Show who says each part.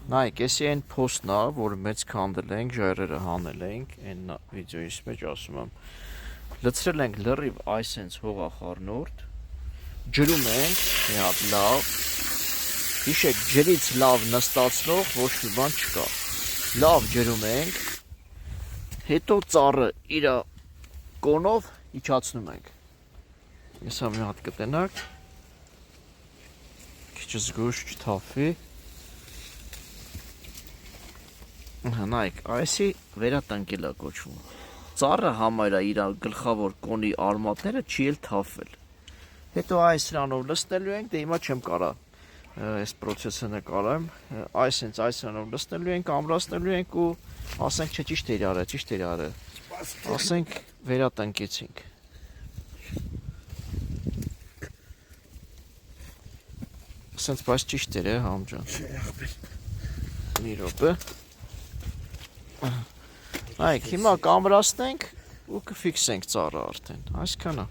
Speaker 1: Նայեք, էսի այն փոստն է, որը մեծ քանդել ենք, ժայռերը հանել ենք, այն վիդեոյիս մեջ ասում եմ։ Լցրել ենք լրիվ այսենց հողախառնուրդ, ջրում ենք մի հատ լավ, հիշեք, ջրից լավ նստացնող ոչ մի բան չկա։ Լավ ջրում ենք, հետո ծառը իր կոնով իջացնում ենք։ Եսա մի հատ կտենակ, քիչ զգույշ չթափվի։ Նայեք, այսի վերատնկել է կոչվում։ Ծառը համարյա իր գլխավոր կոնի արմատները չի էլ թափվել։ Հետո այս սրանով լցնելու ենք, դե հիմա չեմ կարա այս process-ը նկարեմ, այսենց այս սրանով լցնելու ենք, ամրացնելու ենք ու ասենք չէ ճիշտ էր արը, ասենք վերատնկեցինք։ Ասենց բայց ճիշտ էր համ ջան։ Մի րոպե։ Նայեք, հիմա կամրացնենք ու կֆիքսենք ծառը արդեն, այսքան է։